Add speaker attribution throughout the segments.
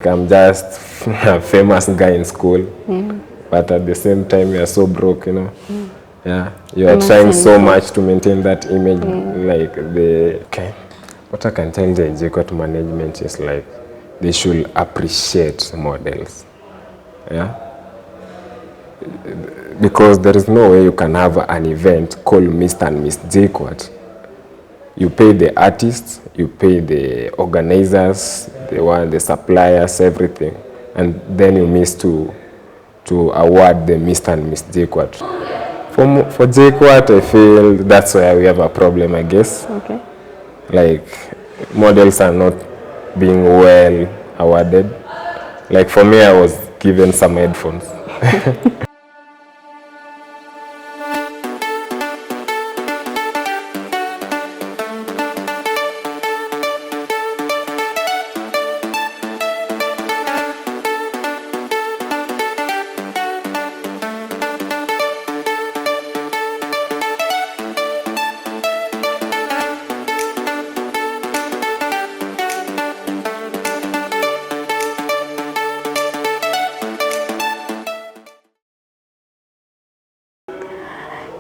Speaker 1: I'm just a famous guy in school, but at the same time you are so broke, you know. Yeah, you are trying so much to maintain that image, like what I can tell the JKUAT management is like they should appreciate models, yeah. Because there is no way you can have an event called Mr. and Miss JKUAT. You pay the artists, you pay the organizers, the suppliers, everything, and then you miss to award the Mr. and Miss JKUAT. For JKUAT, I feel that's where we have a problem, I guess.
Speaker 2: Okay.
Speaker 1: Like, models are not being well awarded. Like for me, I was given some headphones.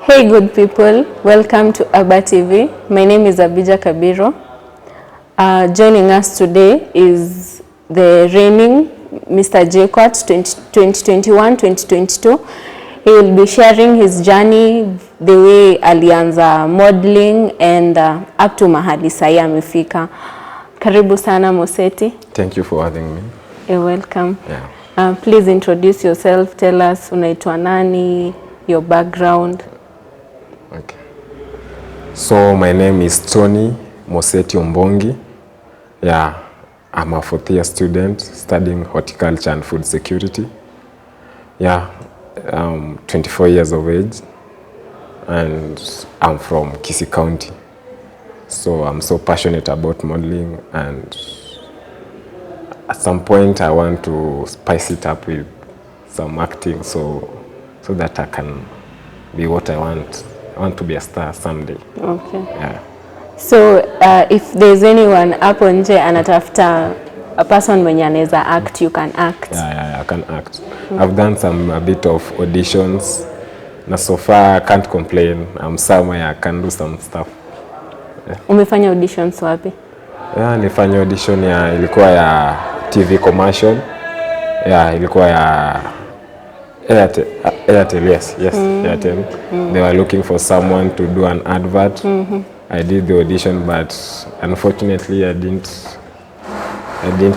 Speaker 2: Hey good people, welcome to Abah TV. My name is ABIJAH KABIRO. Joining us today is the reigning Mr JKUAT 2021-2022. He will be sharing his journey, the way alianza modeling and up to mahali sai amefika. Karibu sana Moseti.
Speaker 1: Thank you for having me.
Speaker 2: You're welcome.
Speaker 1: Yeah.
Speaker 2: Please introduce yourself, tell us unaitwa nani, your background.
Speaker 1: Okay. So my name is Tonny Moseti Mr. Yeah, I'm a fourth-year student studying horticulture and food security. Yeah, I'm 24 years of age and I'm from Kisii County. So I'm so passionate about modeling, and at some point I want to spice it up with some acting so that I can be what I want. I want to be a star someday.
Speaker 2: Okay.
Speaker 1: Yeah.
Speaker 2: So if there's anyone hapo nje anatafuta a person mwenye anaweza act, you can act.
Speaker 1: Yeah, I can act. I've done a bit of auditions. Na so far I can't complain. I'm somewhere I can do some stuff. Yeah.
Speaker 2: Umefanya auditions wapi?
Speaker 1: Yeah, nilifanya audition ilikuwa ya TV commercial. Yeah, ilikuwa ya Airtel, yes, Airtel. They were looking for someone to do an advert. I did the audition, but unfortunately I didn't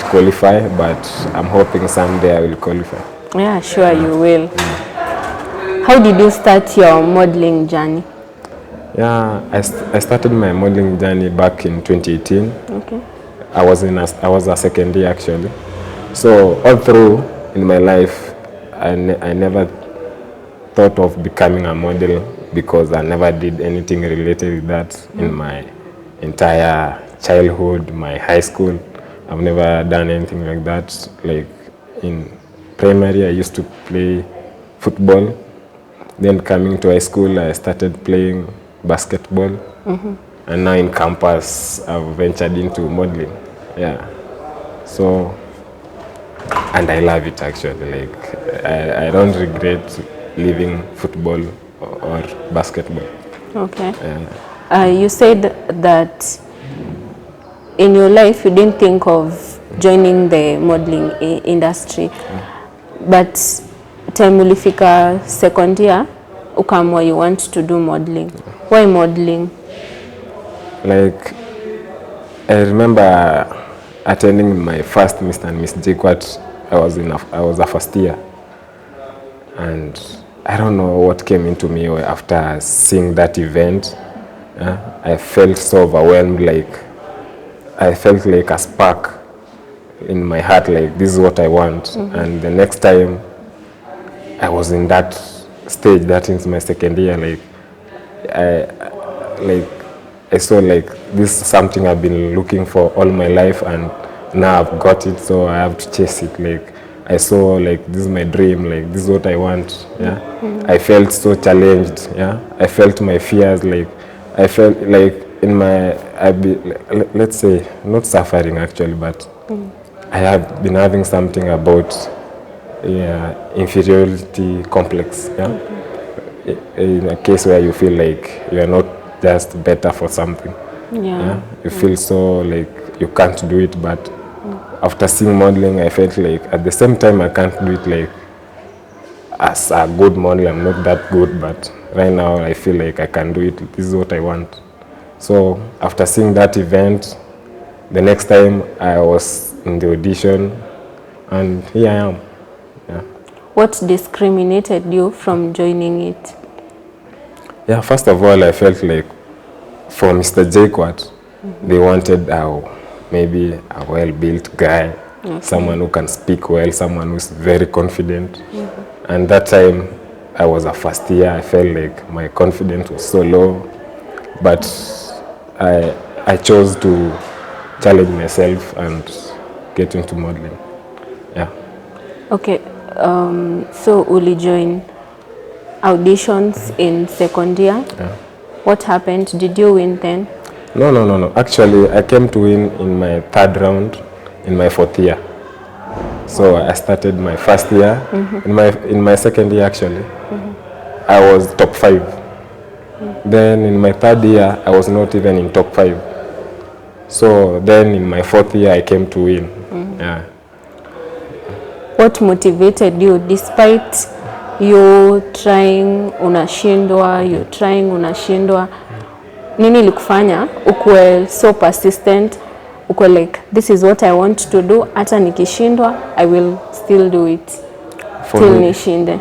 Speaker 1: qualify, but I'm hoping someday I will qualify.
Speaker 2: Yeah, sure you will. How did you start your modeling journey?
Speaker 1: Yeah, I started my modeling journey back in 2018.
Speaker 2: Okay.
Speaker 1: I was a second year actually. So all through in my life, I never thought of becoming a model because I never did anything related with that in my entire childhood, my high school. I've never done anything like that. Like in primary, I used to play football. Then coming to high school, I started playing basketball. And now in campus, I've ventured into modeling. Yeah. So, and I love it actually. Like I don't regret leaving football or basketball.
Speaker 2: Okay. You said that in your life you didn't think of joining the modeling industry, but time ulifika second year ukaamua you want to do modeling. Why modeling?
Speaker 1: Like I remember attending my first Mr. and Miss JKUAT. I was a first year, and I don't know what came into me after seeing that event. I felt so overwhelmed, like I felt like a spark in my heart, like this is what I want. And the next time I was in that stage, that is my second year, I saw like this is something I've been looking for all my life, and now I've got it, so I have to chase it. Like I saw like this is my dream, like this is what I want. Yeah. I felt so challenged. Yeah. I felt my fears, like I felt like in my let's say not suffering actually, but I have been having something about inferiority complex. Yeah? In a case where you feel like you are not just better for something. Yeah? You feel so like you can't do it, but after seeing modeling, I felt like at the same time I can't do it like as a good model. I'm not that good, but right now I feel like I can do it. This is what I want. So after seeing that event, the next time I was in the audition, and here I am. Yeah.
Speaker 2: What discriminated you from joining it?
Speaker 1: Yeah, first of all, I felt like for Mr JKUAT, they wanted maybe a well-built guy, someone who can speak well, someone who's very confident. And that time, I was a first year. I felt like my confidence was so low, but I chose to challenge myself and get into modeling. Yeah.
Speaker 2: Okay, so Uli joined auditions in second year.
Speaker 1: Yeah.
Speaker 2: What happened? Did you win then?
Speaker 1: No. Actually, I came to win in my third round in my fourth year. So I started my first year. In my second year, actually, I was top 5. Then in my third year, I was not even in top 5. So then in my fourth year, I came to win. Yeah.
Speaker 2: What motivated you despite you trying unashindwa, you trying unashindwa? Nini ilikufanya ukue so persistent, ukue like this is what I want to do, hata nikishindwa I will still do it till nishinde?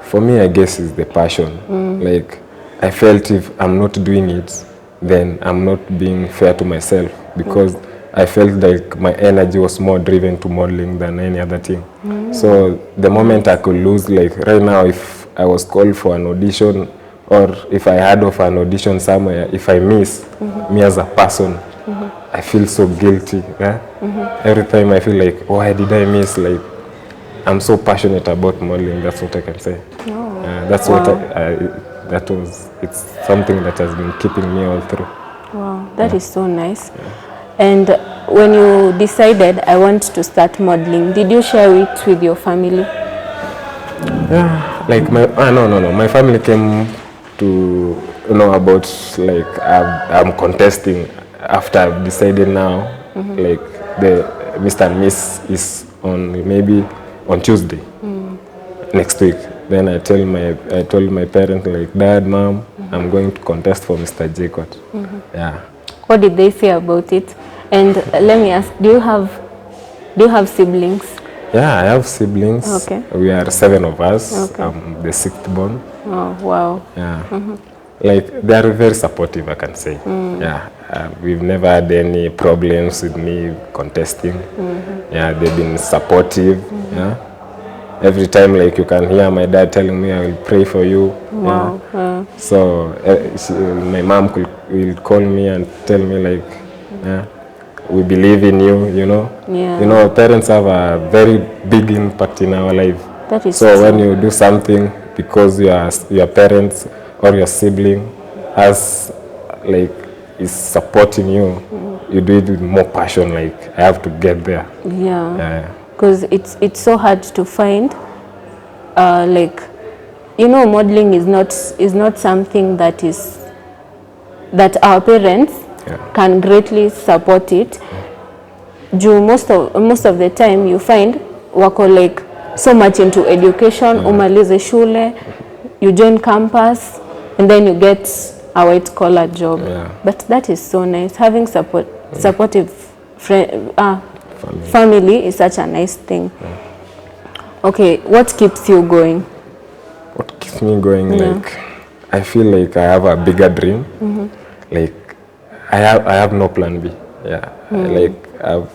Speaker 1: For me, I guess it's the passion. Like I felt if I'm not doing it, then I'm not being fair to myself, because I felt like my energy was more driven to modeling than any other thing. So the moment I could lose, like right now, if I was called for an audition, or if I had of an audition somewhere, if I miss, me as a person, I feel so guilty. Yeah? Every time I feel like, why did I miss? Like, I'm so passionate about modeling, that's what I can say. That's what it's something that has been keeping me all through.
Speaker 2: Wow, that is so nice. And when you decided, I want to start modeling, did you share it with your family?
Speaker 1: Yeah, like my family came to know about like I'm contesting after I've decided now. Like the Mr. and Miss is maybe on Tuesday next week. Then I told my parents, like, Dad, Mom, I'm going to contest for Mr. JKUAT. Yeah.
Speaker 2: What did they say about it? And let me ask, do you have siblings?
Speaker 1: Yeah, I have siblings.
Speaker 2: Okay.
Speaker 1: We are 7 of us.
Speaker 2: Okay.
Speaker 1: I'm the 6th born.
Speaker 2: Oh, wow.
Speaker 1: Yeah. Like, they are very supportive, I can say. Yeah. We've never had any problems with me contesting. Yeah, they've been supportive. Yeah. Every time, like, you can hear my dad telling me, I will pray for you.
Speaker 2: Wow.
Speaker 1: Yeah. So my mom will call me and tell me, like, yeah, we believe in you, you know.
Speaker 2: Yeah.
Speaker 1: You know, parents have a very big impact in our life.
Speaker 2: That is
Speaker 1: so
Speaker 2: true.
Speaker 1: When you do something because your parents or your sibling is supporting you, you do it with more passion, like, I have to get there.
Speaker 2: Yeah. Because it's so hard to find, like, you know, modeling is not something that our parents can greatly support it. Most of the time you find wako like so much into education, umalize shule, you join campus, and then you get a white collar job. But that is so nice. Having supportive family is such a nice thing. Okay, what keeps you going?
Speaker 1: What keeps me going? Like, I feel like I have a bigger dream. Like, I have no plan B. Yeah. Like, I've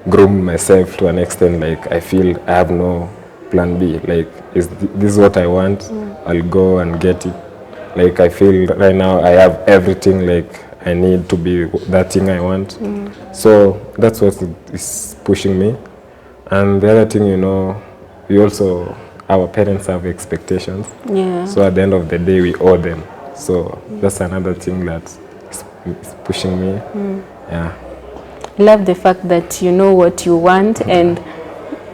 Speaker 1: groomed myself to an extent, like, I feel I have no plan B. Like, this is what I want, I'll go and get it. Like, I feel right now I have everything, like, I need to be that thing I want. So that's what is pushing me. And the other thing, you know, our parents have expectations.
Speaker 2: Yeah.
Speaker 1: So at the end of the day, we owe them. So that's another thing that is pushing me. Yeah.
Speaker 2: love the fact that you know what you want and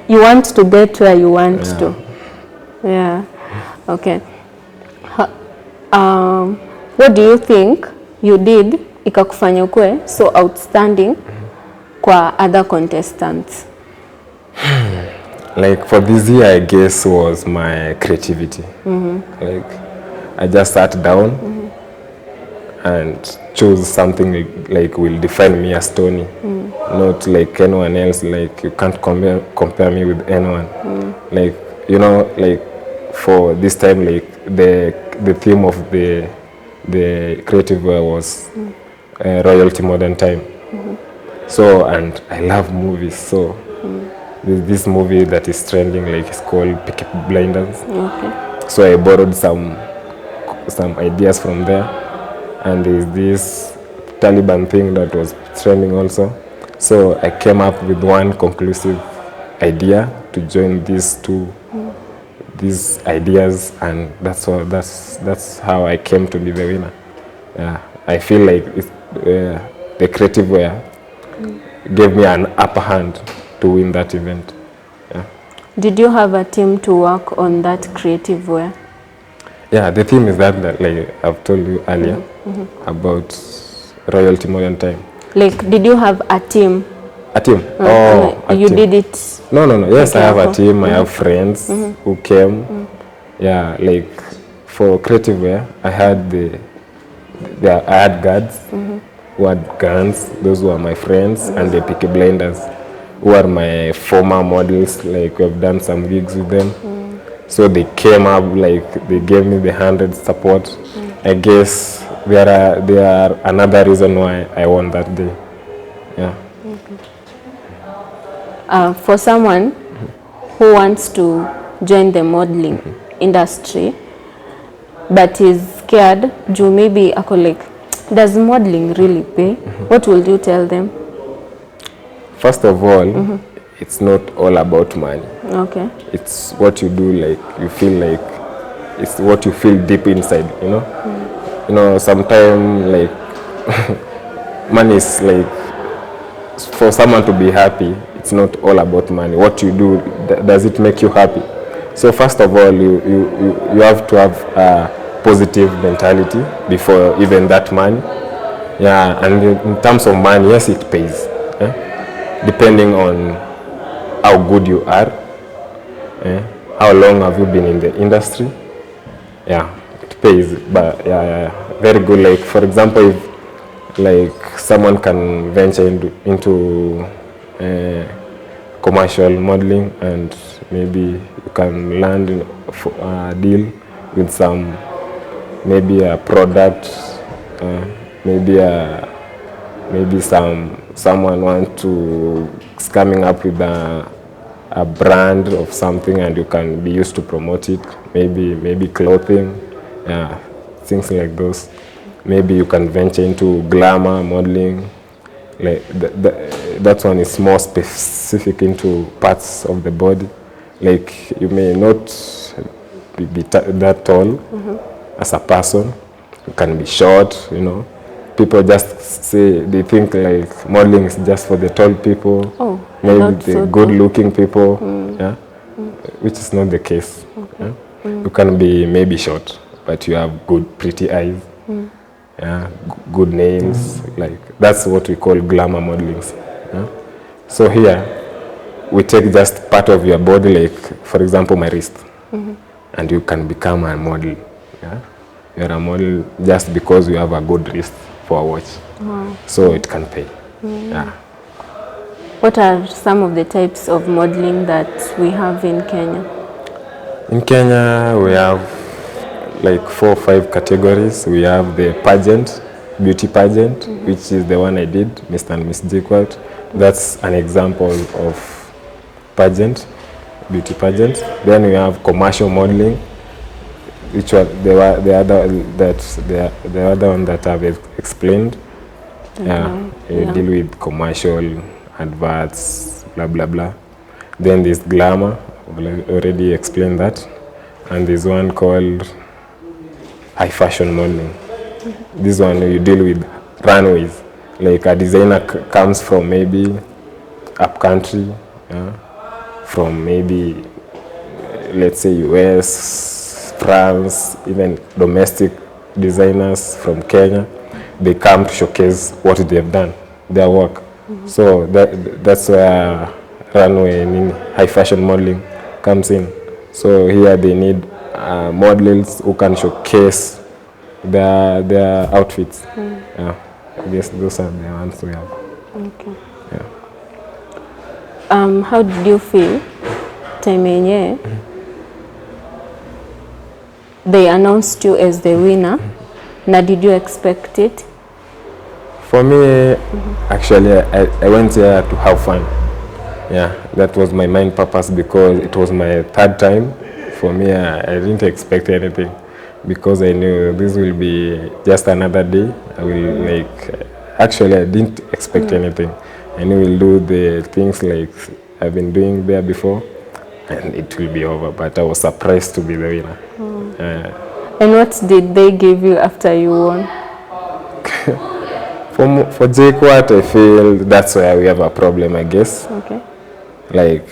Speaker 2: you want to get where you want to. Yeah. Okay. What do you think you did ikakufanya ukue so outstanding kwa other contestants?
Speaker 1: Like for this year, I guess was my creativity. Like I just sat down and chose something like will define me as Tony, not like anyone else. Like you can't compare me with anyone. Like you know, like for this time, like the theme of the creative was royalty modern time. So and I love movies, so there's this movie that is trending, like it's called Peaky Blinders.
Speaker 2: Okay.
Speaker 1: So I borrowed some ideas from there, and there's this Taliban thing that was trending also. So I came up with one conclusive idea to join these these ideas, and that's how I came to be the winner. Yeah, I feel like the creative way gave me an upper hand to win that event. Yeah.
Speaker 2: Did you have a team to work on that creative way?
Speaker 1: Yeah, the theme is that like I've told you earlier about royalty modern time.
Speaker 2: Like, did you have a team?
Speaker 1: A team?
Speaker 2: You did it?
Speaker 1: No. Yes,
Speaker 2: okay,
Speaker 1: I have a team. I have friends who came. Yeah, like for creative wear, I had I had guards who had guns. Those were my friends, and the Peaky Blinders, who are my former models. Like we've done some gigs with them. So they came up, like they gave me the 100 support. I guess they are another reason why I won that day. Yeah.
Speaker 2: For someone who wants to join the modeling industry but is scared, maybe ako like, does modeling really pay? What will you tell them?
Speaker 1: First of all, it's not all about money.
Speaker 2: Okay.
Speaker 1: It's what you do, like you feel like it's what you feel deep inside, you know. You know, sometimes like money is like, for someone to be happy, it's not all about money. What you do, does it make you happy? So first of all, you have to have a positive mentality before even that money. Yeah, and in terms of money, yes, it pays. Depending on how good you are, how long have you been in the industry. Yeah, it pays. But yeah, very good. Like for example, if like someone can venture into commercial modeling, and maybe you can land a deal with some, maybe a product, maybe someone wants to coming up with a brand of something, and you can be used to promote it. Maybe clothing, things like those. Maybe you can venture into glamour modeling. Like that one is more specific into parts of the body. Like you may not be that tall as a person. You can be short, you know. People just say, they think like modeling is just for the tall people, maybe the good-looking people, which is not the case. You can be maybe short, but you have good, pretty eyes, good nails. Like that's what we call glamour modeling. So here, we take just part of your body, like for example, my wrist, and you can become a model. You're a model just because you have a good wrist for a watch. So it can pay.
Speaker 2: What are some of the types of modeling that we have in Kenya?
Speaker 1: In Kenya, we have like 4 or 5 categories. We have the pageant, beauty pageant, which is the one I did, Mr. and Miss JKUAT. That's an example of pageant, beauty pageant. Then we have commercial modeling, which was the other one that I've explained. You deal with commercial adverts, blah blah blah. Then there's glamour, already explained that, and there's one called high fashion modeling. This one you deal with runways, like a designer comes from maybe up country, yeah, from maybe let's say US, France, even domestic designers from Kenya, they come to showcase what they have done, their work. So that's where runway and high fashion modeling comes in. So here they need models who can showcase their outfits. Yeah, I guess those are the ones we have.
Speaker 2: Okay.
Speaker 1: Yeah.
Speaker 2: How did you feel time yenye they announced you as the winner? Na did you expect it?
Speaker 1: For me, actually, I went here to have fun. Yeah, that was my main purpose because it was my third time. For me, I didn't expect anything because I knew this will be just another day. I will actually I didn't expect anything. I knew we'll do the things like I've been doing there before and it will be over, but I was surprised to be the winner.
Speaker 2: And what did they give you after you won?
Speaker 1: For JKUAT, I feel that's where we have a problem, I guess.
Speaker 2: Okay.
Speaker 1: Like,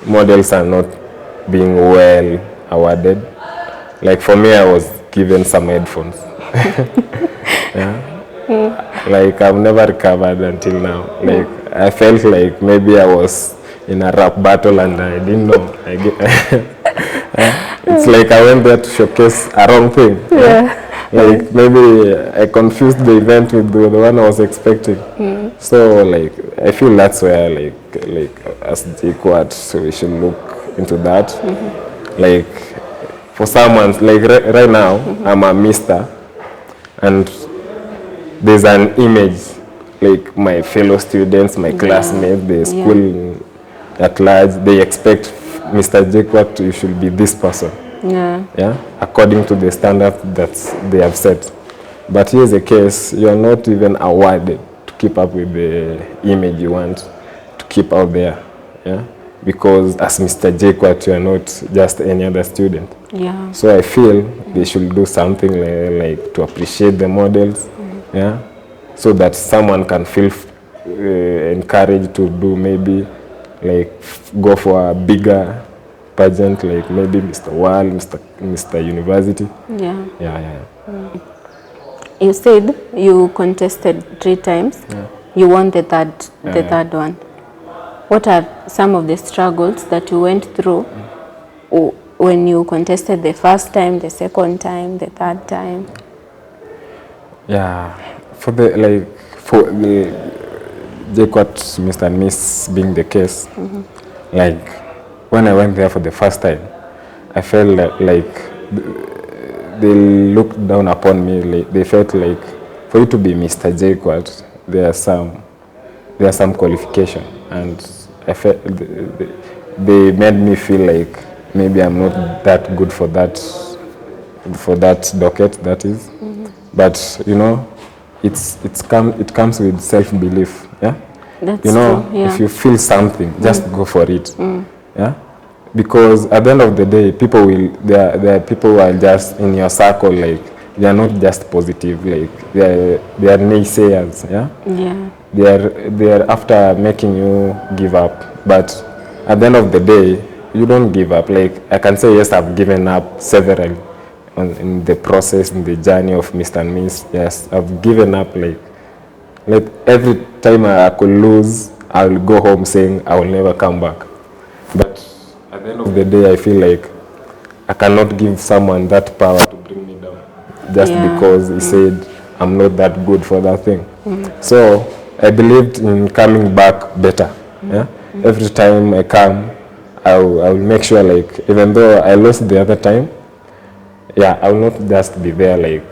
Speaker 1: models are not being well awarded. Like, for me, I was given some headphones. Yeah. Like, I've never recovered until now. Like, I felt like maybe I was in a rap battle and I didn't know. It's like I went there to showcase a wrong thing.
Speaker 2: Yeah.
Speaker 1: Like maybe I confused the event with the one I was expecting. So like I feel that's where like as JKUAT, so we should look into that. Like for someone like right now I'm a mister and there's an image like my fellow students, my classmates, the school at large, they expect Mr. JKUAT you should be this person. Yeah, according to the standard that they have set. But here's the case, you are not even awarded to keep up with the image you want to keep out there. Yeah, because as Mr. JKUAT, you are not just any other student.
Speaker 2: Yeah.
Speaker 1: So I feel they should do something like to appreciate the models. Yeah, so that someone can feel encouraged to do maybe like go for a bigger pageant, like maybe Mr. World, Mr. University. Yeah.
Speaker 2: You said you contested 3 times. You won the third one. What are some of the struggles that you went through when you contested the first time, the second time, the third time?
Speaker 1: Yeah, for the JKUAT Mr. and Miss being the case, like when I went there for the first time, I felt like they looked down upon me. Like, they felt like for you to be Mr. JKUAT, there are some qualification, and I felt they made me feel like maybe I'm not that good for that docket. That is, but you know, it comes with self-belief. Yeah,
Speaker 2: that's
Speaker 1: you know,
Speaker 2: true. Yeah.
Speaker 1: if you feel something, just go for it. Yeah, because at the end of the day, there are people who are just in your circle, like they are not just positive, like they are naysayers. They are after making you give up, but at the end of the day, you don't give up. Like I can say, yes, I've given up several in the process, in the journey of Mr. and Miss. Yes, I've given up. Like every time I could lose, I will go home saying I will never come back. But at the end of the day, I feel like I cannot give someone that power to bring me down just because he said I'm not that good for that thing. So I believed in coming back better. Yeah? Every time I come, I will make sure, like, even though I lost the other time, I will not just be there like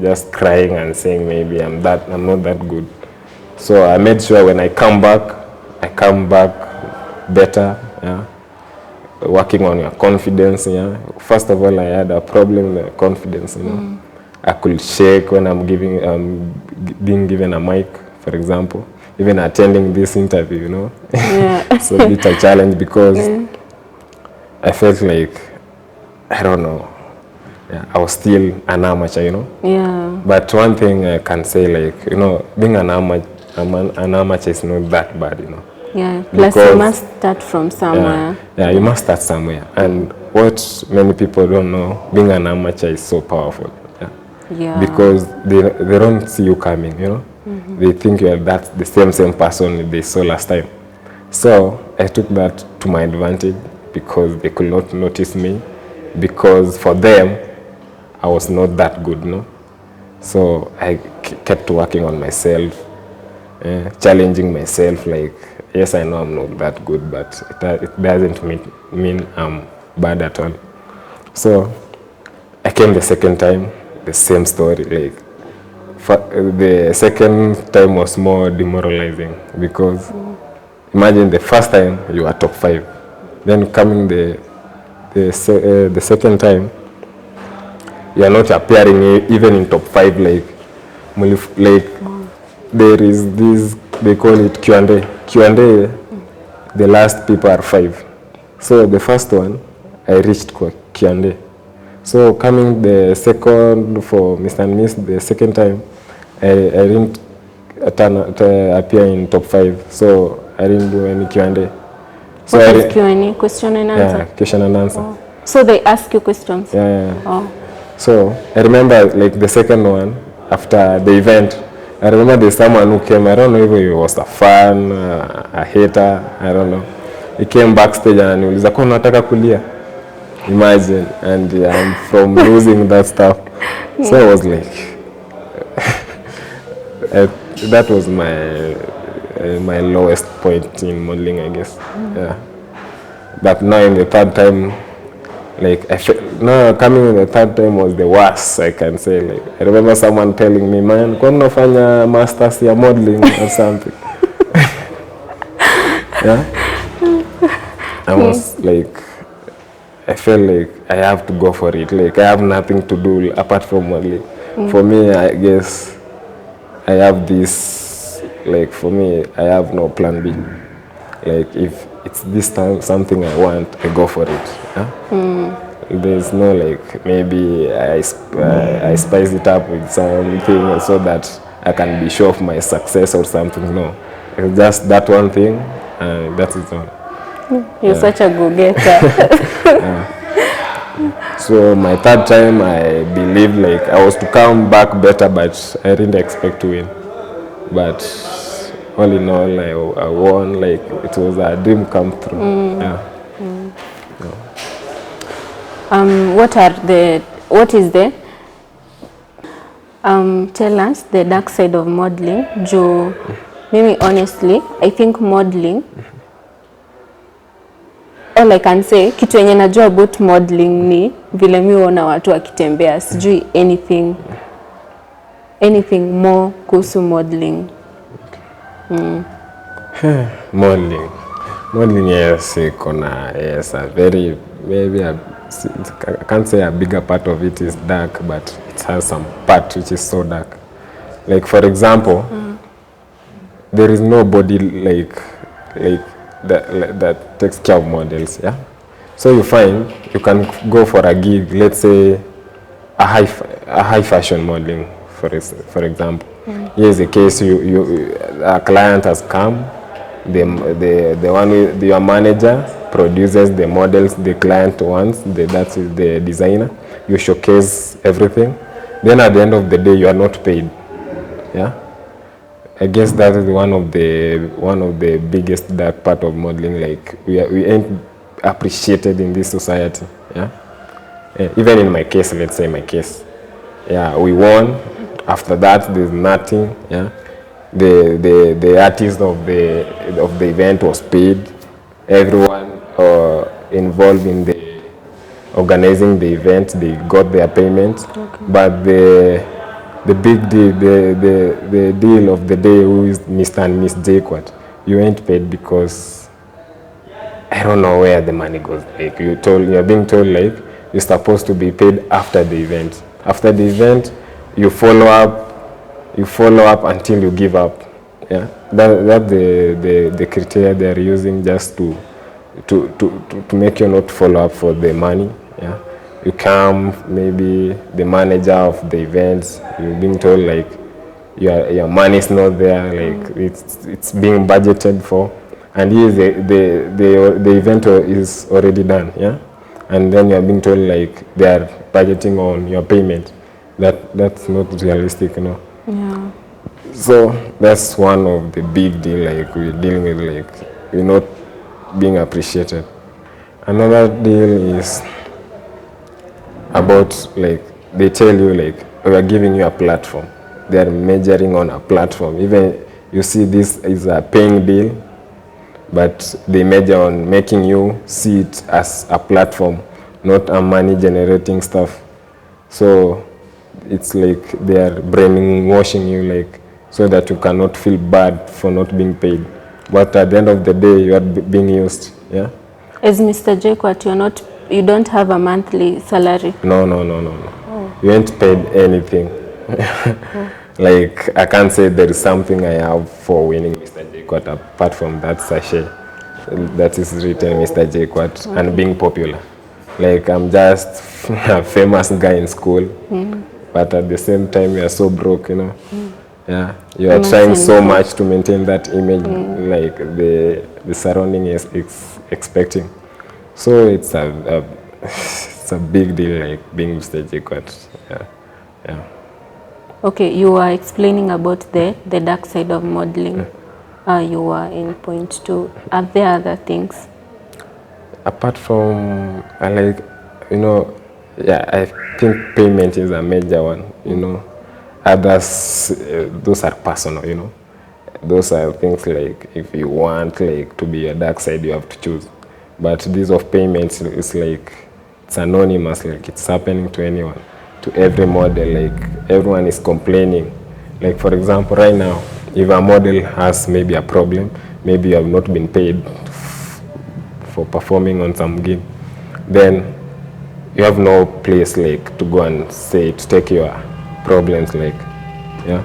Speaker 1: just crying and saying maybe I'm not that good. So I made sure when I come back better. Yeah, working on your confidence. Yeah, first of all, I had a problem with confidence. You know, I could shake when I'm being given a mic, for example. Even attending this interview, you know, it's a bit a challenge because I felt like, I don't know, Yeah, I was still an amateur, you know.
Speaker 2: Yeah.
Speaker 1: But one thing I can say, like, you know, being an amateur is not that bad, you know.
Speaker 2: Yeah. Plus, you must start from somewhere.
Speaker 1: Yeah, you must start somewhere. And what many people don't know, being an amateur is so powerful. Yeah.
Speaker 2: Yeah.
Speaker 1: Because they don't see you coming, you know. They think you're the same person they saw last time. So I took that to my advantage because they could not notice me, because for them I was not that good, no. So I kept working on myself, challenging myself. Like, yes, I know I'm not that good, but it doesn't mean I'm bad at all. So I came the second time, the same story. Like, the second time was more demoralizing because imagine the first time you are top 5, then coming the second time you are not appearing even in top 5. Like there is this, they call it Q&A. Q&A, the last people are 5. So the first one I reached Q&A. So coming the second for Mr. and Miss, the second time I didn't appear in top 5. So I didn't do any Q&A. So
Speaker 2: what is Q&A? Question and answer?
Speaker 1: Yeah, question and answer.
Speaker 2: Oh. So they ask you questions?
Speaker 1: Yeah.
Speaker 2: Oh.
Speaker 1: So I remember, like, the second one, after the event, I remember there's someone who came, I don't know if he was a fan, a hater, I don't know. He came backstage and he was like, nataka kulia. Imagine, and I'm from losing that stuff. So I was like, that was my lowest point in modeling, I guess. Yeah. But now in the third time, like, coming in the third time was the worst, I can say. Like, I remember someone telling me, man, kwa unafanya masters ya modeling or something. Yeah. I was like, I felt like I have to go for it. Like, I have nothing to do apart from modeling. For me, I guess I have this, like, for me, I have no plan B. Like, if it's this time something I want, I go for it. Yeah? There's no, like, maybe I spice it up with something so that I can be sure of my success or something. No, it's just that one thing, and that's it all.
Speaker 2: You're such a go-getter.
Speaker 1: So my third time, I believed, like, I was to come back better, but I didn't expect to win. But all in all, I won. Like, it was a dream come true. Yeah.
Speaker 2: What is the tell us the dark side of modeling. Juu mimi honestly, I think modeling, all I can say, kitu yenye najua about modeling ni vile mi huona watu wakitembea, sijui anything more kuhusu modeling.
Speaker 1: Modeling, yes, yes, a very, maybe I can't say a bigger part of it is dark, but it has some part which is so dark. Like, for example, there is nobody like that takes care of models, yeah. So you find you can go for a gig, let's say a high fashion modeling, for example. Here's a case: a client has come, your manager produces the models the client wants, that is the designer. You showcase everything. Then at the end of the day, you are not paid. Yeah, I guess that is one of the biggest dark part of modeling. Like, we ain't appreciated in this society. Yeah, even in my case, let's say my case. Yeah, we won. After that, there's nothing. Yeah, the artist of the event was paid. Everyone involved in the organizing the event, they got their payment. Okay. But the big deal, the deal of the day, who is Mr. and Miss JKUAT, you ain't paid because I don't know where the money goes. Like, you're being told, like, you're supposed to be paid after the event. After the event, you follow up until you give up. Yeah, that's the criteria they are using just to make you not follow up for the money. Yeah, you come, maybe the manager of the events, you're being told like your money is not there, like it's being budgeted for, and here the event is already done, yeah, and then you're being told like they are budgeting on your payment. That's not realistic, you know.
Speaker 2: Yeah.
Speaker 1: So that's one of the big deal, like we're dealing with, like we're not being appreciated. Another deal is about, like, they tell you like we are giving you a platform. They are measuring on a platform. Even you see this is a paying deal, but they measure on making you see it as a platform, not a money generating stuff. So it's like they are brainwashing you, like, so that you cannot feel bad for not being paid. But at the end of the day, you are being used, yeah?
Speaker 2: As Mr. JKUAT, you don't have a monthly salary?
Speaker 1: No. Oh. You ain't paid anything. Oh. Like, I can't say there is something I have for winning Mr. JKUAT apart from that sachet that is written Mr. JKUAT, okay, and being popular. Like, I'm just a famous guy in school, but at the same time, you are so broke, you know. Yeah, you are trying so much to maintain that image, like the surrounding is expecting. So it's it's a big deal, like being Mr. JKUAT. Yeah.
Speaker 2: Okay, you were explaining about the dark side of modeling. You were in point 2. Are there other things?
Speaker 1: Apart from, like, you know, yeah, I think payment is a major one, you know. Others, those are personal, you know. Those are things like, if you want, like, to be a dark side, you have to choose. But this of payments is like, it's anonymous, like it's happening to anyone, to every model, like everyone is complaining. Like, for example, right now, if a model has maybe a problem, maybe you have not been paid for performing on some gig, then you have no place, like, to go and say, to take your problems, like, yeah.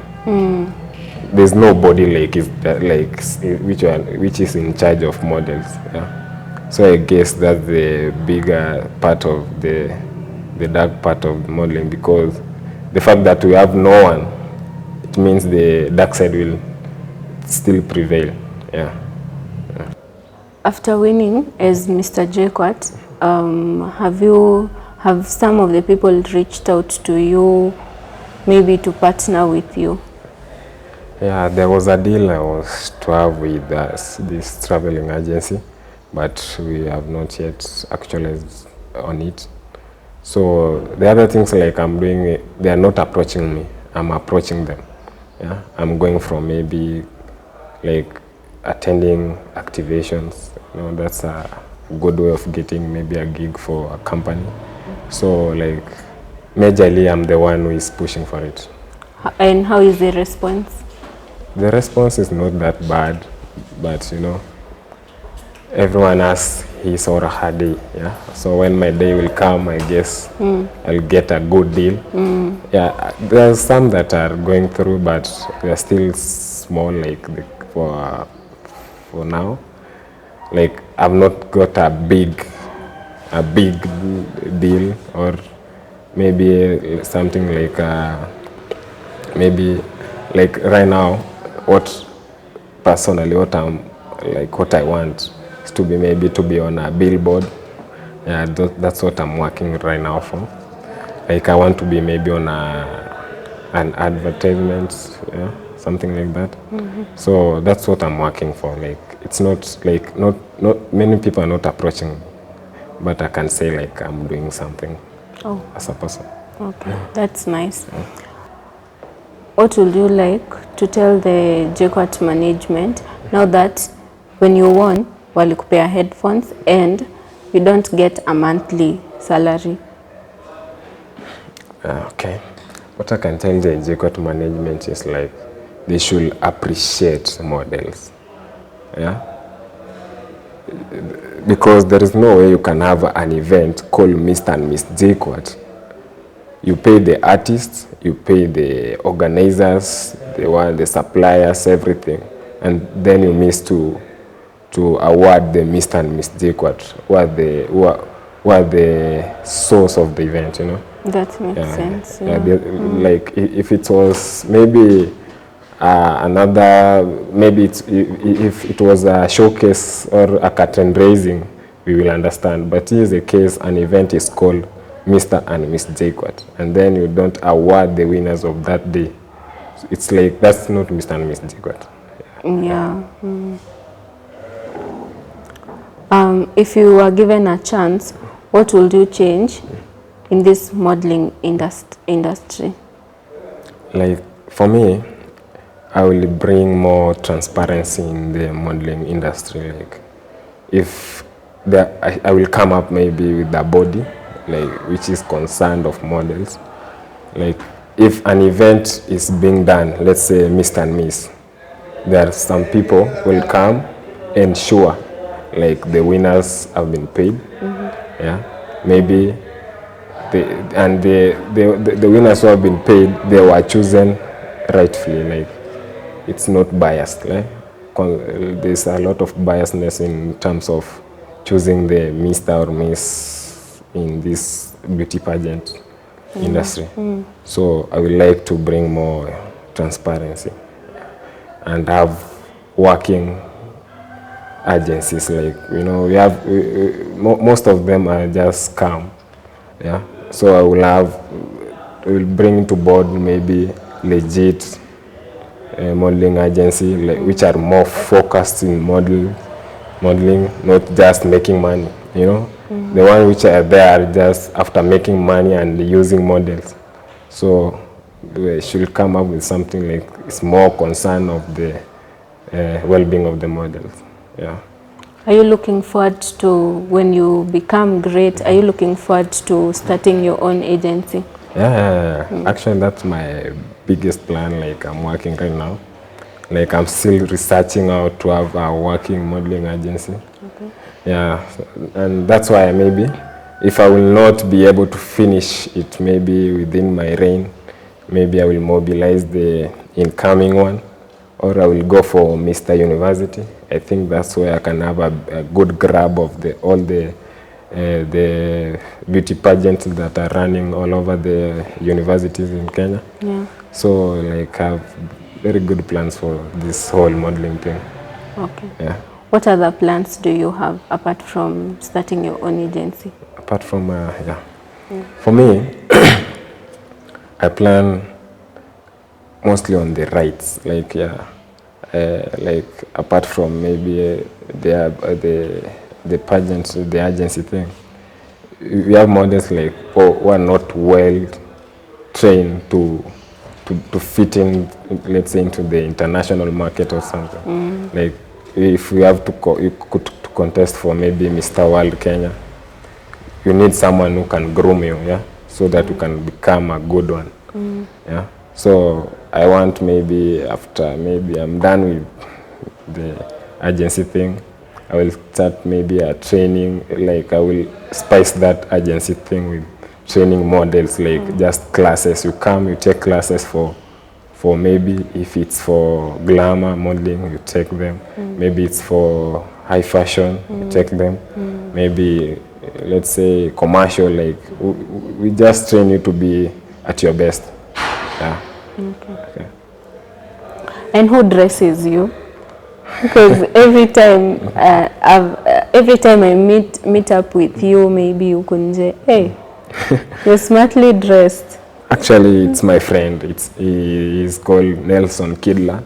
Speaker 1: There's nobody, like, is that, like, which is in charge of models, yeah. So I guess that's the bigger part of the dark part of modeling, because the fact that we have no one, it means the dark side will still prevail, yeah.
Speaker 2: After winning as Mr. JKUAT, have some of the people reached out to you, maybe to partner with you?
Speaker 1: Yeah, there was a deal I was to have with this traveling agency, but we have not yet actualized on it. So the other things, like, I'm doing, they are not approaching me, I'm approaching them. Yeah, I'm going from maybe like attending activations, you know, that's a good way of getting maybe a gig for a company. So, like, majorly I'm the one who is pushing for it.
Speaker 2: And how is the response?
Speaker 1: The response is not that bad, but, you know, everyone has his or her day, yeah. So when my day will come, I guess I'll get a good deal. Yeah, there's some that are going through, but they're still small, like, for now. Like, I've not got a big deal, or maybe something like maybe, like, right now, what I want is to be, maybe to be on a billboard. Yeah, that's what I'm working right now for. Like, I want to be maybe on an advertisement, yeah, something like that. So that's what I'm working for. Like, it's not like, not many people are not approaching me, but I can say, like, I'm doing something as a person.
Speaker 2: Okay, that's nice. What would you like to tell the JKUAT management now that when you won, walikupea headphones and you don't get a monthly salary?
Speaker 1: Okay. What I can tell the JKUAT management is, like, they should appreciate models. Yeah? Because there is no way you can have an event called Mr. and Miss JKUAT. You pay the artists, you pay the organizers, the suppliers, everything, and then you miss to award the Mr. and Miss JKUAT, were the source of the event, you know.
Speaker 2: That makes sense.
Speaker 1: Like if it was maybe another, maybe if it was a showcase or a curtain raising, we will understand. But in the case, an event is called Mr. and Miss JKUAT, and then you don't award the winners of that day. So it's like, that's not Mr. and Miss JKUAT.
Speaker 2: Yeah. If you were given a chance, what would you change in this modeling industry? Like
Speaker 1: for me, I will bring more transparency in the modeling industry. Like if I will come up maybe with a body like which is concerned of models. Like if an event is being done, let's say Mr. and Miss, there are some people will come and ensure like the winners have been paid. Yeah, maybe the winners who have been paid, they were chosen rightfully. Like it's not biased. Like there's a lot of biasness in terms of choosing the Mr. or Miss in this beauty pageant industry. So I would like to bring more transparency and have working agencies. Like, you know, we have most of them are just scam. Yeah, so I will bring to board maybe legit modeling agency, like, which are more focused in modeling, not just making money, you know. The one which are there just after making money and using models. So we should come up with something like it's more concern of the well-being of the models. Yeah.
Speaker 2: Are you looking forward to, when you become great, are you looking forward to starting your own agency?
Speaker 1: Yeah, actually that's my biggest plan. Like I'm working right now. Like I'm still researching how to have a working modeling agency. Okay. Yeah, and that's why maybe if I will not be able to finish it maybe within my reign, maybe I will mobilize the incoming one, or I will go for Mr. University. I think that's where I can have a good grab of all the beauty pageants that are running all over the universities in Kenya. Yeah. So like I have very good plans for this whole modeling thing.
Speaker 2: Okay.
Speaker 1: Yeah.
Speaker 2: What other plans do you have apart from starting your own agency?
Speaker 1: Apart from, for me, I plan mostly on the rights. Like, like apart from maybe the pageants, the agency thing, we have models like who are not well trained to fit in, let's say, into the international market or something. Like if we have to contest for maybe Mr. World Kenya, you need someone who can groom you, yeah, so that you can become a good one. Yeah. So I want maybe after maybe I'm done with the agency thing, I will start maybe a training, like I will spice that agency thing with training models, like just classes. You come, you take classes for maybe if it's for glamour modeling, you take them. Maybe it's for high fashion, you take them. Maybe let's say commercial, like we just train you to be at your best. Yeah. Okay.
Speaker 2: And who dresses you? Because every time I meet up with you, maybe you can say, hey, you're smartly dressed.
Speaker 1: Actually, it's my friend. He's called Nelson Kidler.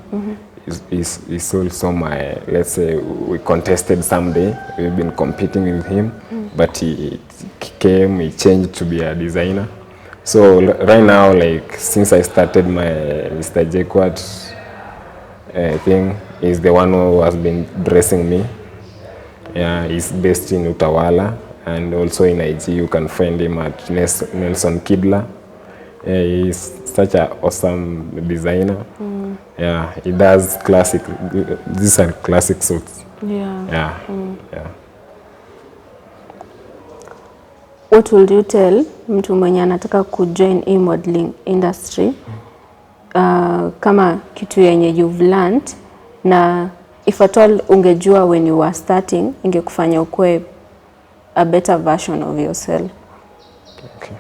Speaker 1: He's also my, let's say, we contested someday. We've been competing with him, but he changed to be a designer. So right now, like since I started my Mr. JKUAT thing, he's the one who has been dressing me. Yeah, he's based in Utawala, and also in IG you can find him at Nelson Kidler. Yeah, he's such an awesome designer. Yeah, he does classic. These are classic suits.
Speaker 2: Yeah.
Speaker 1: Yeah. Yeah.
Speaker 2: What would you tell mtu mwenye anataka kujoin modeling industry kama kitu yenye you've learned, na if at all ungejua when you were starting ingekufanya ukue a better version of yourself?
Speaker 1: Okay.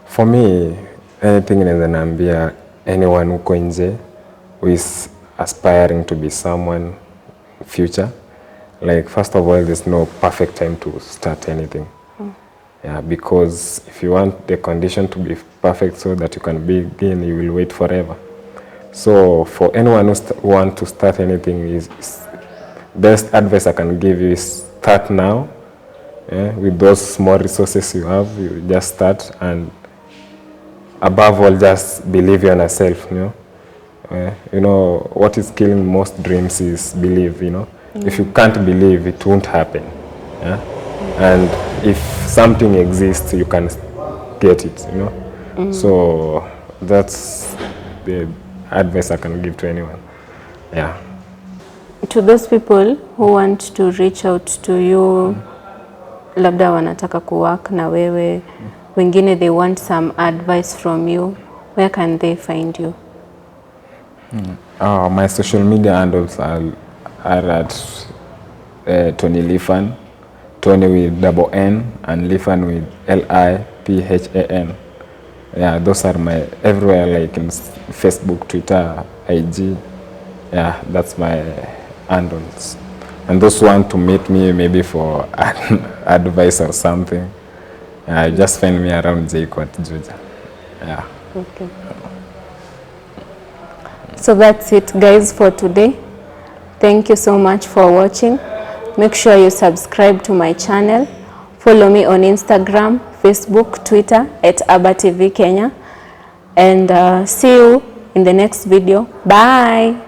Speaker 1: For me, anything naweza naambia anyone uko nje who is aspiring to be someone future, like first of all, there's no perfect time to start anything. Yeah, because if you want the condition to be perfect so that you can begin, you will wait forever. So for anyone who want to start anything, is best advice I can give you is start now. Yeah, with those small resources you have, you just start, and above all, just believe in yourself. You know what is killing most dreams is belief. If you can't believe, it won't happen. Yeah? And if something exists, you can get it. So that's the advice I can give to anyone. Yeah.
Speaker 2: To those people who want to reach out to you, labda wanataka kuwork na wewe, wengine they want some advice from you, where can they find you?
Speaker 1: My social media handles are at Tonny Lifan, Tonny with double N and Lifan with Liphan. Yeah, those are my everywhere, like in Facebook, Twitter, IG. Yeah, that's my handles. And those who want to meet me maybe for advice or something, just find me around JKUAT, Juja. Yeah.
Speaker 2: Okay. So that's it, guys, for today. Thank you so much for watching. Make sure you subscribe to my channel. Follow me on Instagram, Facebook, Twitter at Abah TvKenya. And see you in the next video. Bye.